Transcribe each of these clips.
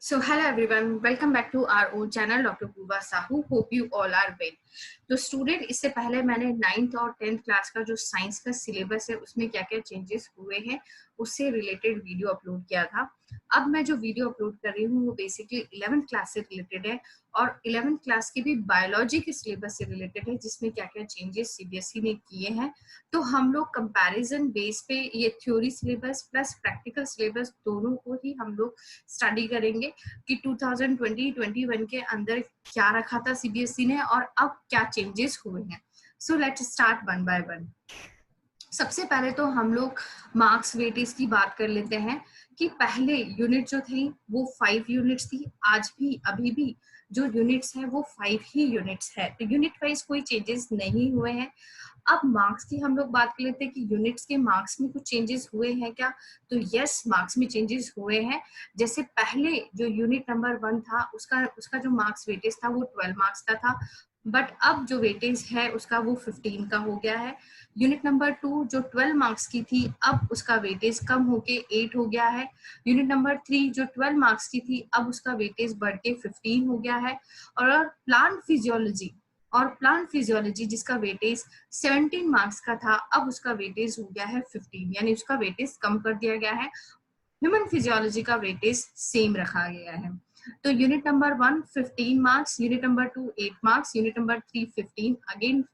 So hello everyone, welcome back to our own channel Dr. Purva Sahu. Hope you all are well. तो student, इससे पहले मैंने 9th और 10th class का जो साइंस का सिलेबस है उसमें क्या क्या चेंजेस हुए हैं उससे रिलेटेड वीडियो अपलोड किया था। अब मैं जो वीडियो अपलोड कर रही हूँ वो बेसिकली 11th क्लास से रिलेटेड है और 11th क्लास की भी बायोलॉजी के सिलेबस से रिलेटेड है, जिसमें क्या क्या चेंजेस सीबीएसई ने किए हैं। तो हम लोग कंपैरिजन बेस पे ये theory syllabus plus practical syllabus दोनों को ही हम लोग स्टडी करेंगे कि 2020-21 के अंदर क्या रखा था सीबीएसई ने और अब क्या चेंजेस हुए हैं। So let's start one by one. सबसे पहले तो हम लोग मार्क्स वेटेज की बात कर लेते हैं कि पहले यूनिट जो थी वो 5 यूनिट्स थी। आज भी अभी भी जो यूनिट्स है वो 5 ही यूनिट्स है, तो यूनिट वाइज कोई चेंजेस नहीं हुए हैं। अब मार्क्स की हम लोग बात कर लेते हैं कि यूनिट्स के मार्क्स में कुछ चेंजेस हुए हैं क्या, तो यस, मार्क्स में चेंजेस हुए हैं। जैसे पहले जो यूनिट नंबर 1 था उसका जो मार्क्स वेटेज था वो 12 मार्क्स का था, बट अब जो वेटेज है उसका वो 15 का हो गया है। यूनिट नंबर 2 जो 12 मार्क्स की थी अब उसका वेटेज कम होके 8 हो गया है। यूनिट नंबर 3 जो 12 मार्क्स की थी अब उसका वेटेज बढ़ के 15 हो गया है। और प्लांट फिजियोलॉजी जिसका वेटेज 17 मार्क्स का था अब उसका वेटेज हो गया है 15, यानी उसका वेटेज कम कर दिया गया है। ह्यूमन फिजियोलॉजी का वेटेज सेम रखा गया है। तो unit number 1 15 marks, unit number 2 8 marks, unit number 3 15 again,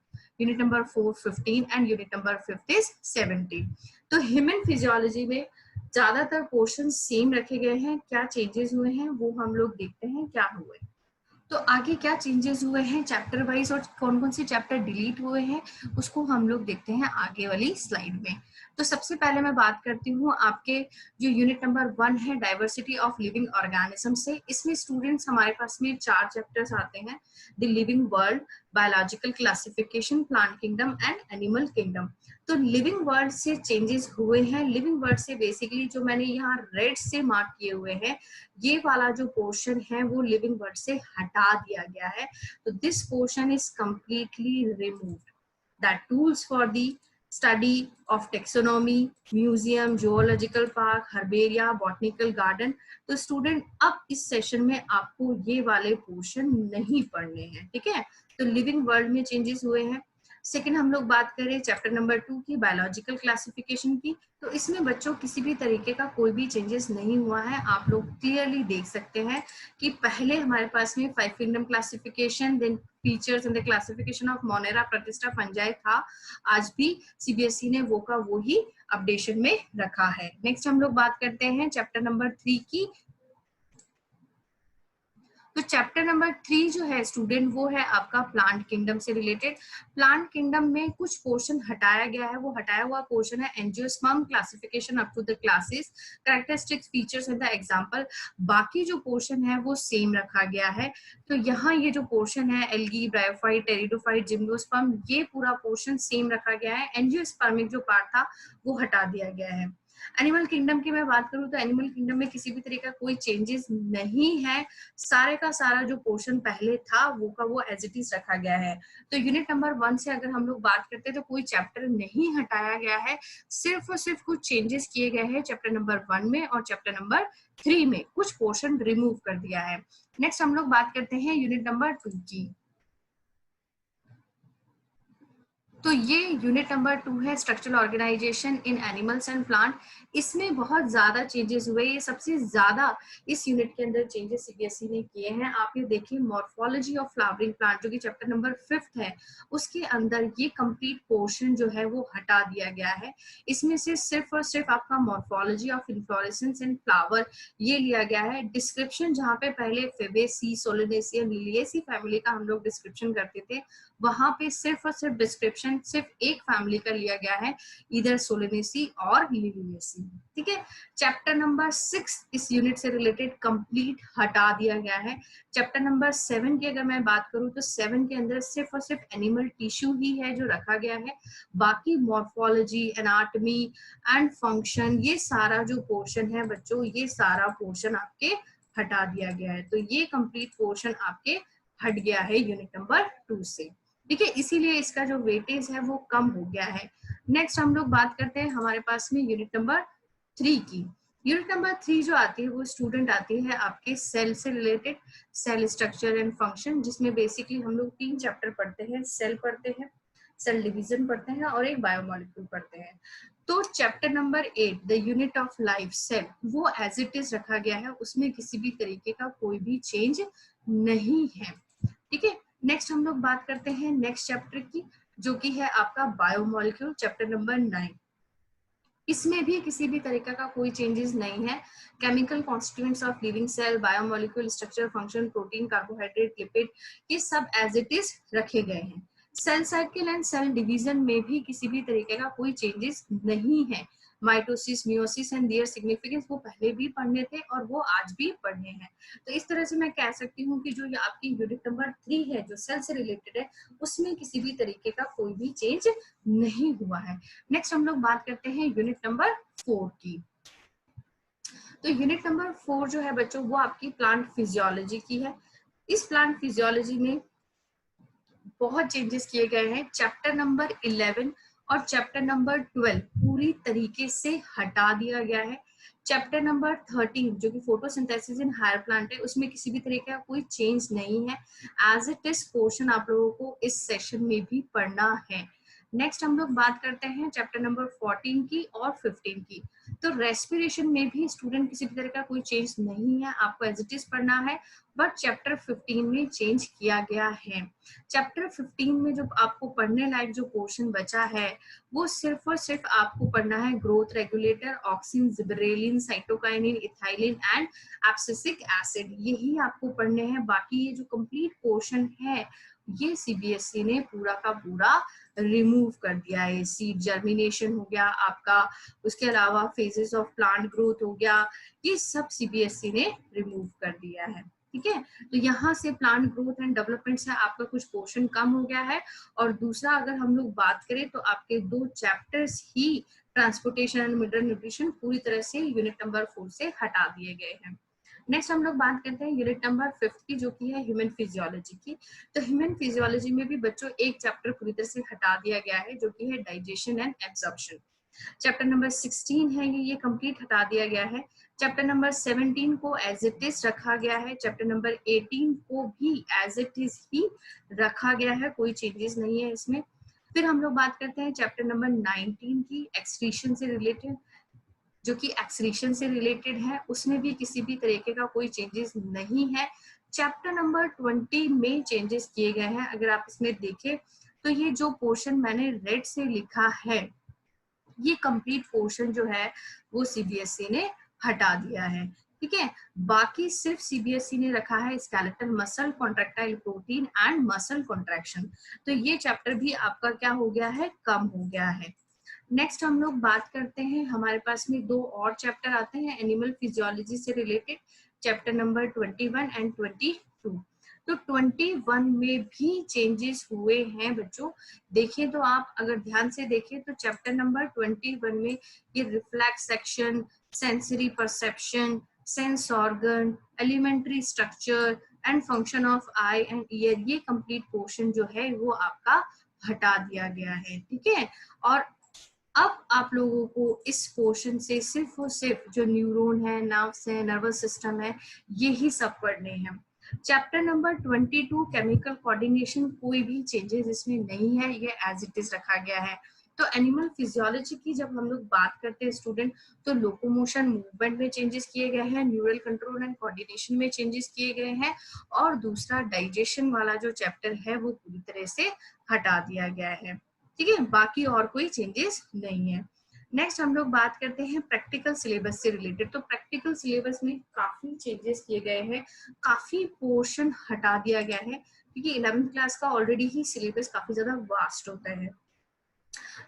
unit number 4 15 and unit number 5 is 17। तो ह्यूमन फिजियोलॉजी में ज्यादातर पोर्शन सेम रखे गए हैं। क्या चेंजेस हुए हैं वो हम लोग देखते हैं क्या हुए। तो आगे क्या चेंजेस हुए हैं चैप्टर वाइज और कौन कौन से चैप्टर डिलीट हुए हैं उसको हम लोग देखते हैं आगे वाली स्लाइड में। तो सबसे पहले मैं बात करती हूँ आपके जो यूनिट नंबर 1 है डाइवर्सिटी ऑफ लिविंग ऑर्गेनिज्म से। इसमें स्टूडेंट्स हमारे पास में 4 चैप्टर्स आते हैं, the living world, biological classification, plant kingdom and animal kingdom. तो लिविंग वर्ल्ड से चेंजेस हुए हैं। लिविंग वर्ल्ड से बेसिकली जो मैंने यहाँ रेड से मार्क किए हुए हैं ये वाला जो पोर्शन है वो लिविंग वर्ड से हटा दिया गया है। तो this portion is completely removed. That tools for the study of taxonomy, museum, zoological park, herbaria, botanical garden. तो स्टूडेंट अब इस सेशन में आपको ये वाले पोर्शन नहीं पढ़ने हैं, ठीक है। तो लिविंग वर्ल्ड में चेंजेस हुए हैं। सेकंड हम लोग बात करें चैप्टर नंबर 2 की, बायोलॉजिकल क्लासिफिकेशन की। तो इसमें बच्चों किसी भी तरीके का कोई भी चेंजेस नहीं हुआ है। आप लोग क्लियरली देख सकते हैं कि पहले हमारे पास में 5 kingdom classification, then features in the classification of Monera, Protista, fungi था। आज भी सीबीएसई ने वो का वो ही अपडेशन में रखा है। नेक्स्ट हम लोग बात करते हैं चैप्टर नंबर 3 की। तो चैप्टर नंबर 3 जो है स्टूडेंट वो है आपका प्लांट किंगडम से रिलेटेड। प्लांट किंगडम में कुछ पोर्शन हटाया गया है, वो हटाया हुआ पोर्शन है angiosperm classification up to the classes, characteristics, features and the example. बाकी जो पोर्शन है वो सेम रखा गया है। तो यहाँ ये जो पोर्शन है एल्गी, ब्रायोफाइट, टेरिडोफाइट, जिम्नोस्पर्म, ये पूरा पोर्शन सेम रखा गया है। एंजियोस्पर्मिक जो पार्ट था वो हटा दिया गया है। एनिमल किंगडम की मैं बात करूं तो एनिमल किंगडम में किसी भी तरह का कोई चेंजेस नहीं है। सारे का सारा जो पोर्शन पहले था वो का वो एज इट इज रखा गया है। तो यूनिट नंबर 1 से अगर हम लोग बात करते हैं तो कोई चैप्टर नहीं हटाया गया है, सिर्फ और सिर्फ कुछ चेंजेस किए गए हैं चैप्टर नंबर 1 में और चैप्टर नंबर 3 में कुछ पोर्शन रिमूव कर दिया है। नेक्स्ट हम लोग बात करते हैं यूनिट नंबर 2 की। तो ये यूनिट नंबर 2 है structural organisation in animals and plant. इसमें बहुत ज्यादा चेंजेस हुए। ये सबसे ज्यादा इस यूनिट के अंदर चेंजेस सीबीएसई ने किए हैं। आप ये देखिए मॉर्फोलॉजी ऑफ फ्लावरिंग प्लांट जो कि चैप्टर नंबर 5 है, उसके अंदर ये कंप्लीट पोर्शन जो है वो हटा दिया गया है। इसमें से सिर्फ और सिर्फ आपका morphology of inflorescence in flower ये लिया गया है। डिस्क्रिप्शन जहाँ पे पहले फेबेसी, सोलेनेसी, लिलिएसी फैमिली का हम लोग डिस्क्रिप्शन करते थे, वहां पे सिर्फ और सिर्फ डिस्क्रिप्शन सिर्फ एक फैमिली का लिया गया है, इधर सोलेनेसी और लिलिएसी, ठीक है। चैप्टर नंबर 6 इस यूनिट से रिलेटेड कंप्लीट हटा दिया गया है। चैप्टर नंबर 7 की अगर मैं बात करूं तो 7 के अंदर सिर्फ और सिर्फ एनिमल टिश्यू ही है जो रखा गया है। बाकी मॉर्फोलॉजी, एनाटॉमी एंड फंक्शन, ये सारा जो पोर्शन है बच्चों, ये सारा पोर्शन आपके हटा दिया गया है। तो ये कंप्लीट पोर्शन आपके हट गया है यूनिट नंबर 2 से, ठीक है। इसीलिए इसका जो वेटेज है वो कम हो गया है। नेक्स्ट हम लोग बात करते हैं हमारे पास में यूनिट नंबर 3 की। यूनिट नंबर 3 जो आती है वो स्टूडेंट आती है आपके सेल से related, cell structure and function, जिसमें बेसिकली हम लोग 3 चैप्टर पढ़ते हैं, सेल पढ़ते हैं, सेल डिवीजन पढ़ते हैं और एक बायोमोलिक्यूल पढ़ते हैं। तो chapter number 8 the unit of life cell, वो एज इट इज रखा गया है, उसमें किसी भी तरीके का कोई भी चेंज नहीं है। ठीक है, नेक्स्ट हम लोग बात करते हैं नेक्स्ट चैप्टर की, जो कि है आपका बायोमोलिक्यूल, चैप्टर नंबर 9। इसमें भी किसी भी तरीके का कोई चेंजेस नहीं है। Chemical constituents of living cell, biomolecule, structure, function, protein, carbohydrate, lipid, ये सब एज इट इज रखे गए हैं। Cell cycle and cell division में भी किसी भी तरीके का कोई चेंजेस नहीं है। Mitosis, meiosis and their significance वो पहले भी पढ़ने थे और वो आज भी पढ़ने हैं। तो इस तरह से मैं कह सकती हूँ कि जो ये आपकी यूनिट नंबर 3 है, जो सेल से रिलेटेड है, उसमें किसी भी तरीके का कोई भी चेंज नहीं हुआ है। नेक्स्ट हम लोग बात करते हैं यूनिट नंबर 4 की। तो यूनिट नंबर 4 जो है बच्चों, वो आपकी प्लांट फिजियोलॉजी की है। इस प्लांट फिजियोलॉजी में बहुत चेंजेस किए गए हैं। चैप्टर नंबर 11 और चैप्टर नंबर 12 पूरी तरीके से हटा दिया गया है। चैप्टर नंबर 13 जो कि फोटोसिंथेसिस इन हायर प्लांट है, उसमें किसी भी तरीके का कोई चेंज नहीं है। एज इट इज पोर्शन आप लोगों को इस सेशन में भी पढ़ना है। नेक्स्ट हम लोग बात करते हैं चैप्टर नंबर 14 की और 15 की। तो रेस्पिरेशन में भी स्टूडेंट किसी भी तरह का कोई चेंज नहीं है, आपको एज इट इज पढ़ना है, बट चैप्टर 15 में चेंज किया गया है। चैप्टर 15 में जो आपको पढ़ने लायक जो पोर्शन बचा है, वो सिर्फ और सिर्फ आपको पढ़ना है growth regulator, auxin, gibberellin, cytokinin, ethylene and abscisic acid, यही आपको पढ़ने हैं। बाकी ये जो कंप्लीट पोर्शन है, ये सीबीएसई ने पूरा का पूरा रिमूव कर दिया है। सीड जर्मिनेशन हो गया आपका, उसके अलावा फेजेस ऑफ प्लांट ग्रोथ हो गया, ये सब सीबीएसई ने रिमूव कर दिया है। ठीक है, तो यहाँ से प्लांट ग्रोथ एंड डेवलपमेंट से आपका कुछ पोर्शन कम हो गया है। और दूसरा अगर हम लोग बात करें तो आपके 2 chapters he transportation and mineral nutrition पूरी तरह से यूनिट नंबर 4 से हटा दिए गए हैं। नेक्स्ट हम लोग बात करते हैं यूनिट नंबर 5 की, जो की है ह्यूमन फिजियोलॉजी की। तो ह्यूमन फिजियोलॉजी में भी बच्चों एक चैप्टर पूरी तरह से हटा दिया गया है, जो की है digestion and absorption. Chapter number 16 है ये कंप्लीट हटा दिया गया है। चैप्टर नंबर 17 को एज इट इज रखा गया है। चैप्टर नंबर 18 को भी एज इट इज ही रखा गया है, कोई चेंजेस नहीं है इसमें। फिर हम लोग बात करते हैं चैप्टर नंबर 19 की, एक्सक्रीशन से रिलेटेड, जो कि एक्सक्रीशन से रिलेटेड है, उसमें भी किसी भी तरीके का कोई चेंजेस नहीं है। चैप्टर नंबर 20 में चेंजेस किए गए हैं। अगर आप इसमें देखें तो ये जो पोर्शन मैंने रेड से लिखा है, ये कंप्लीट पोर्शन जो है वो सीबीएसई ने हटा दिया है। ठीक है, बाकी सिर्फ सीबीएसई ने रखा है skeletal muscle, contractile protein and muscle contraction. तो ये चैप्टर भी आपका क्या हो गया है, कम हो गया है। नेक्स्ट हम लोग बात करते हैं, हमारे पास में 2 और चैप्टर आते हैं एनिमल फिजियोलॉजी से रिलेटेड, चैप्टर नंबर 21 एंड 22। तो 21 में भी चेंजेस हुए हैं बच्चों। देखिए तो आप अगर ध्यान से देखें तो चैप्टर नंबर 21 में ये reflex section, sensory perception, sense organ, elementary structure and function of eye and ear, ये कंप्लीट पोर्शन जो है वो आपका हटा दिया गया है। ठीक है, और अब आप लोगों को इस पोर्शन से सिर्फ और सिर्फ जो न्यूरॉन है, नर्व्स है, नर्वस सिस्टम है, यही सब पढ़ने हैं। चैप्टर नंबर 22 केमिकल कोऑर्डिनेशन, कोई भी चेंजेस इसमें नहीं है, ये एज इट इज रखा गया है। तो एनिमल फिजियोलॉजी की जब हम लोग बात करते हैं स्टूडेंट, तो लोकोमोशन, मूवमेंट में चेंजेस किए गए हैं, न्यूरल कंट्रोल एंड कोऑर्डिनेशन में चेंजेस किए गए हैं, और दूसरा डाइजेशन वाला जो चैप्टर है वो पूरी तरह से हटा दिया गया है। ठीक है, बाकी और कोई चेंजेस नहीं है। नेक्स्ट हम लोग बात करते हैं प्रैक्टिकल सिलेबस से रिलेटेड। तो प्रैक्टिकल सिलेबस में काफी चेंजेस किए गए हैं, काफी पोर्शन हटा दिया गया है, क्योंकि 11th क्लास का ऑलरेडी ही सिलेबस काफी ज्यादा वास्ट होता है।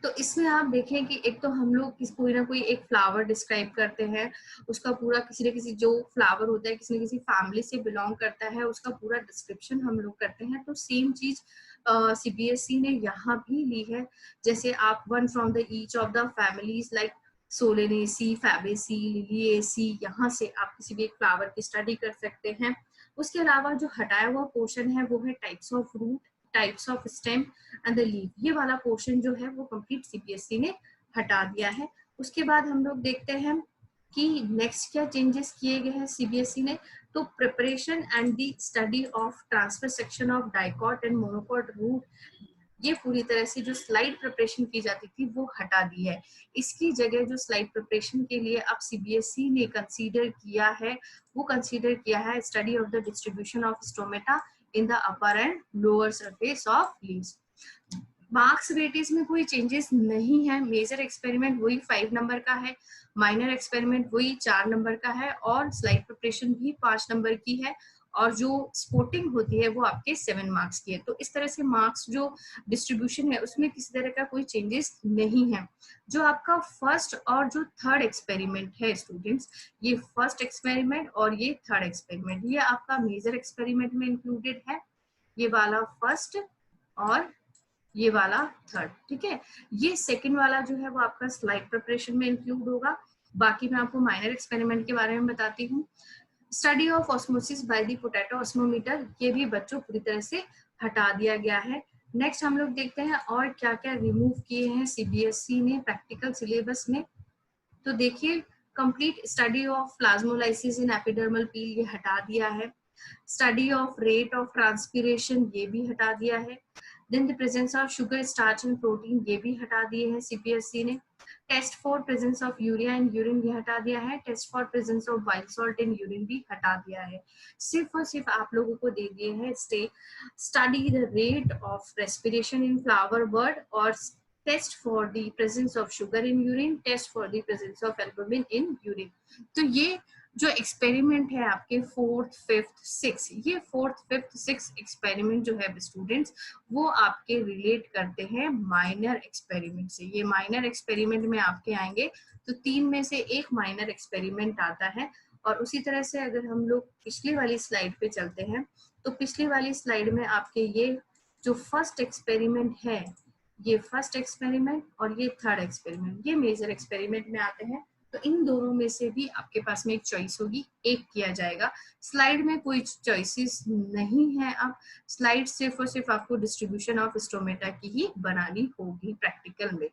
तो इसमें आप देखें कि एक तो हम लोग कोई ना कोई एक फ्लावर डिस्क्राइब करते हैं, उसका पूरा किसी न किसी जो फ्लावर होता है किसी न किसी फैमिली से बिलोंग करता है, उसका पूरा डिस्क्रिप्शन हम लोग करते हैं। तो सेम चीज सीबीएसई ने यहाँ भी ली है। जैसे आप one from the each of the families like Solanaceae, Fabaceae, Liliaceae, यहाँ से आप किसी भी एक फ्लावर की स्टडी कर सकते हैं। उसके अलावा जो हटाया हुआ पोर्शन है वो है types of root, types of stem and the leaf, ये वाला पोर्शन जो है वो कंप्लीट सीबीएसई ने हटा दिया है। उसके बाद हम लोग देखते हैं कि नेक्स्ट क्या चेंजेस किए गए हैं सीबीएसई ने, तो preparation and the study of transfer section of dicot and monocot root, ये पूरी तरह से जो स्लाइड प्रिपरेशन की जाती थी वो हटा दी है। इसकी जगह जो स्लाइड प्रिपरेशन के लिए अब सीबीएसई ने कंसीडर किया है, वो कंसीडर किया है study of the distribution of stomata in the upper and lower surface of leaves. Marks weightage में कोई चेंजेस नहीं है। मेजर एक्सपेरिमेंट वही 5 नंबर का है, माइनर एक्सपेरिमेंट वही 4 नंबर का है और स्लाइड प्रिपरेशन भी 5 नंबर की है और जो स्पोर्टिंग होती है वो आपके 7 मार्क्स की है। तो इस तरह से मार्क्स जो डिस्ट्रीब्यूशन है उसमें किसी तरह का कोई चेंजेस नहीं है। जो आपका फर्स्ट और जो थर्ड एक्सपेरिमेंट है स्टूडेंट्स, ये फर्स्ट एक्सपेरिमेंट और ये थर्ड एक्सपेरिमेंट, ये आपका मेजर एक्सपेरिमेंट में इंक्लूडेड है, ये वाला फर्स्ट और ये वाला थर्ड। ठीक है, ये सेकंड वाला जो है वो आपका स्लाइड प्रिपरेशन में इंक्लूड होगा। बाकी मैं आपको माइनर एक्सपेरिमेंट के बारे में बताती हूँ। Study of osmosis by the potato osmometer, ये भी बच्चों पूरी तरह से हटा दिया गया है। नेक्स्ट हम लोग देखते हैं और क्या क्या रिमूव किए हैं सीबीएसई ने प्रैक्टिकल सिलेबस में। तो देखिए, complete study of plasmolysis in epidermal peel, ये हटा दिया है। Study of rate of transpiration, ये भी हटा दिया है। Then the presence of sugar, starch and protein, ये भी हटा दिए हैं सीबीएसई ने। Test for presence of urea in urine, ये हटा दिया है। Test for presence of wild salt in urine भी हटा दिया है। सिर्फ और सिर्फ आप लोगों को दे दिए हैं study the rate of respiration in flower bird और test for the presence of sugar in urine, test for the presence of albumin in urine. तो ये जो एक्सपेरिमेंट है आपके फोर्थ, फिफ्थ, सिक्स, ये फोर्थ, फिफ्थ, सिक्स एक्सपेरिमेंट जो है students, वो आपके रिलेट करते हैं माइनर एक्सपेरिमेंट से। ये माइनर एक्सपेरिमेंट में आपके आएंगे तो 3 में से एक माइनर एक्सपेरिमेंट आता है। और उसी तरह से अगर हम लोग पिछली वाली स्लाइड पे चलते हैं तो पिछली वाली स्लाइड में आपके ये जो फर्स्ट एक्सपेरिमेंट है, ये फर्स्ट एक्सपेरिमेंट और ये थर्ड एक्सपेरिमेंट, ये मेजर एक्सपेरिमेंट में आते हैं। तो इन दोनों में से भी आपके पास में एक चॉइस होगी, एक किया जाएगा। स्लाइड में कोई चॉइसेस नहीं है। अब स्लाइड सिर्फ और सिर्फ आपको डिस्ट्रीब्यूशन ऑफ स्टोमेटा की ही बनानी होगी प्रैक्टिकल में।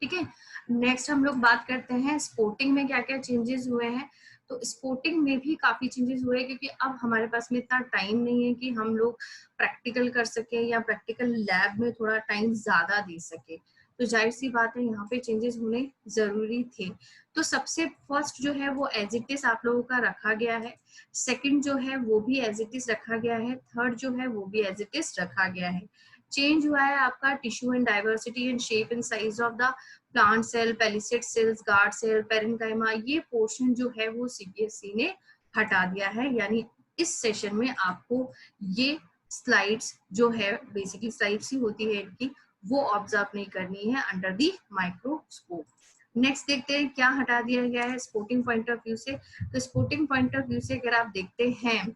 ठीक है, नेक्स्ट हम लोग बात करते हैं स्पोर्टिंग में क्या क्या चेंजेस हुए हैं। तो स्पोर्टिंग में भी काफी चेंजेस हुए हैं क्योंकि अब हमारे पास में इतना टाइम नहीं है कि हम लोग प्रैक्टिकल कर सके या प्रैक्टिकल लैब में थोड़ा टाइम ज्यादा दे सके। तो जाहिर सी बात है यहाँ पे चेंजेस होने जरूरी थे। तो सबसे फर्स्ट जो है वो एज इट इज आप लोगों का रखा गया है। सेकंड जो है वो भी एज इट इज रखा गया है। थर्ड जो है वो भी एज इट इज रखा गया है। चेंज हुआ है आपका tissue and diversity and shape and size of the plant cell, palisade cells, guard cell, parenchyma, ये पोर्शन जो है वो सीबीएसई ने हटा दिया है। यानी इस सेशन में आपको ये स्लाइड्स जो है, बेसिकली स्लाइड्स ही होती है इनकी, वो ऑब्जर्व नहीं करनी है अंडर दी माइक्रोस्कोप। नेक्स्ट देखते हैं क्या हटा दिया गया है स्पोर्टिंग पॉइंट ऑफ व्यू से। तो स्पोर्टिंग पॉइंट ऑफ व्यू से अगर आप देखते हैं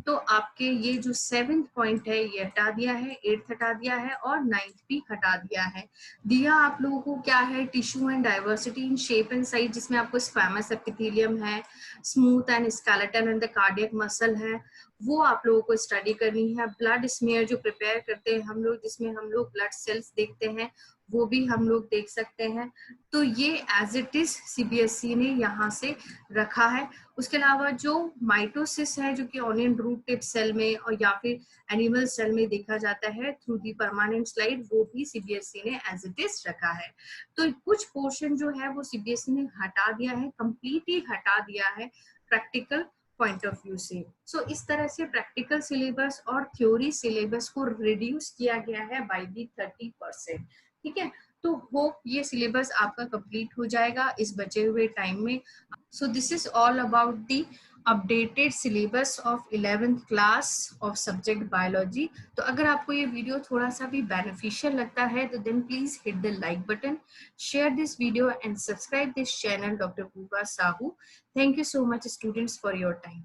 तो आपके ये जो 7th पॉइंट है ये हटा दिया है, 8th हटा दिया है और 9th भी हटा दिया है। दिया आप लोगों को क्या है, tissue and diversity in shape and size, जिसमें आपको स्क्वैमस एपिथेलियम है, smooth and skeleton and the cardiac muscle है, वो आप लोगों को स्टडी करनी है। ब्लड स्मीयर जो प्रिपेयर करते हैं हम लोग, जिसमें हम लोग ब्लड सेल्स देखते हैं, वो भी हम लोग देख सकते हैं। तो ये एज इट इज सीबीएसई ने यहाँ से रखा है। उसके अलावा जो माइटोसिस है जो कि ऑनियन रूट टिप सेल में और या फिर एनिमल सेल में देखा जाता है थ्रू दी परमानेंट स्लाइड, वो भी सीबीएसई ने एज इट इज रखा है। तो कुछ पोर्शन जो है वो सीबीएसई ने हटा दिया है, कंप्लीटली हटा दिया है प्रैक्टिकल पॉइंट ऑफ व्यू से। सो इस तरह से प्रैक्टिकल सिलेबस और थ्योरी सिलेबस को रिड्यूस किया गया है बाय दी 30%। ठीक है, तो होप ये सिलेबस आपका कंप्लीट हो जाएगा इस बचे हुए टाइम में। So this is all about the updated syllabus of 11th class of subject biology. तो अगर आपको ये वीडियो थोड़ा सा भी बेनिफिशियल लगता है तो then please hit the like button, share this video and subscribe this channel doctor Purva Sahu. Thank you so much students for your time.